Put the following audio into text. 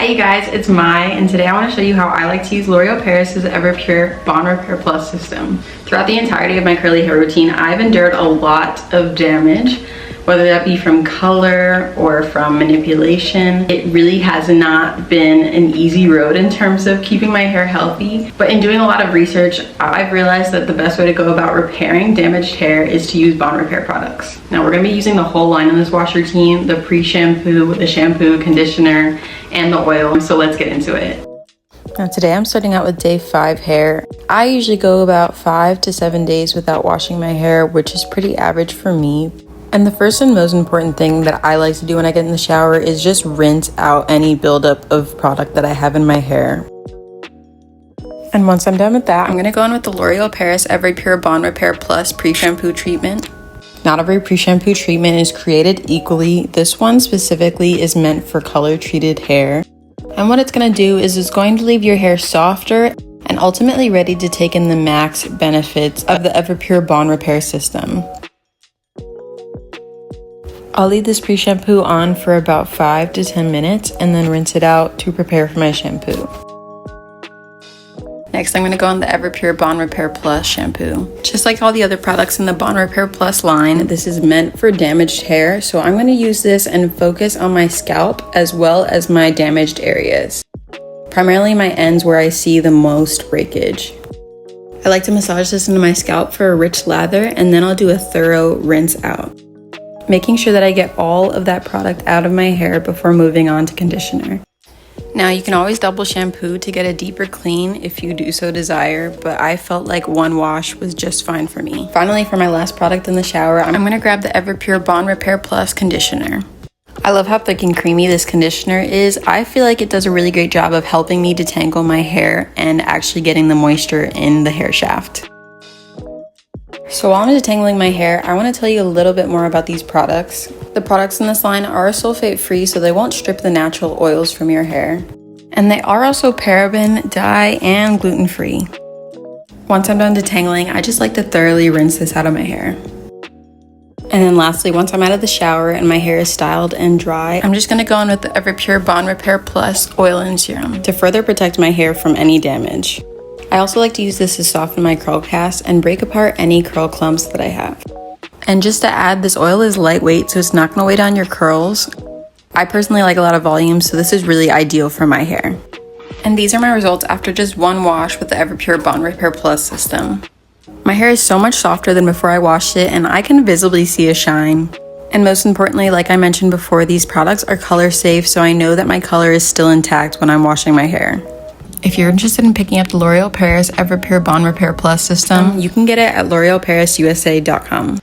you guys, it's Mai, and today I want to show you how I like to use L'Oreal Paris's EverPure Bond Repair Plus system. Throughout the entirety of my curly hair routine, I've endured a lot of damage, whether that be from color or from manipulation. It really has not been an easy road in terms of keeping my hair healthy, but in doing a lot of research, I've realized that the best way to go about repairing damaged hair is to use bond repair products. Now we're going to be using the whole line in this wash routine, the pre-shampoo, the shampoo, conditioner, and the oil, so let's get into it. Now today I'm starting out with day 5 hair. I usually go about 5 to 7 days without washing my hair, which is pretty average for me. And the first and most important thing that I like to do when I get in the shower is just rinse out any buildup of product that I have in my hair. And once I'm done with that, I'm going to go in with the L'Oreal Paris EverPure Bond Repair Plus Pre-Shampoo Treatment. Not every pre-shampoo treatment is created equally. This one specifically is meant for color-treated hair. And what it's going to do is it's going to leave your hair softer and ultimately ready to take in the max benefits of the EverPure Bond Repair system. I'll leave this pre-shampoo on for about 5 to 10 minutes and then rinse it out to prepare for my shampoo. Next, I'm going to go on the EverPure Bond Repair Plus shampoo. Just like all the other products in the Bond Repair Plus line, this is meant for damaged hair, so I'm going to use this and focus on my scalp as well as my damaged areas. Primarily my ends where I see the most breakage. I like to massage this into my scalp for a rich lather, and then I'll do a thorough rinse out, making sure that I get all of that product out of my hair before moving on to conditioner. Now you can always double shampoo to get a deeper clean if you do so desire, but I felt like one wash was just fine for me. Finally, for my last product in the shower, I'm going to grab the EverPure Bond Repair Plus conditioner. I love how thick and creamy this conditioner is. I feel like it does a really great job of helping me detangle my hair and actually getting the moisture in the hair shaft. So while I'm detangling my hair, I want to tell you a little bit more about these products. The products in this line are sulfate-free, so they won't strip the natural oils from your hair. And they are also paraben, dye, and gluten-free. Once I'm done detangling, I just like to thoroughly rinse this out of my hair. And then lastly, once I'm out of the shower and my hair is styled and dry, I'm just going to go in with the EverPure Bond Repair Plus Oil-in-Serum to further protect my hair from any damage. I also like to use this to soften my curl cast and break apart any curl clumps that I have. And just to add, this oil is lightweight, so it's not going to weigh down your curls. I personally like a lot of volume, so this is really ideal for my hair. And these are my results after just one wash with the EverPure Bond Repair Plus system. My hair is so much softer than before I washed it, and I can visibly see a shine. And most importantly, like I mentioned before, these products are color safe, so I know that my color is still intact when I'm washing my hair. If you're interested in picking up the L'Oreal Paris EverPure Bond Repair Plus system, you can get it at l'orealparisusa.com.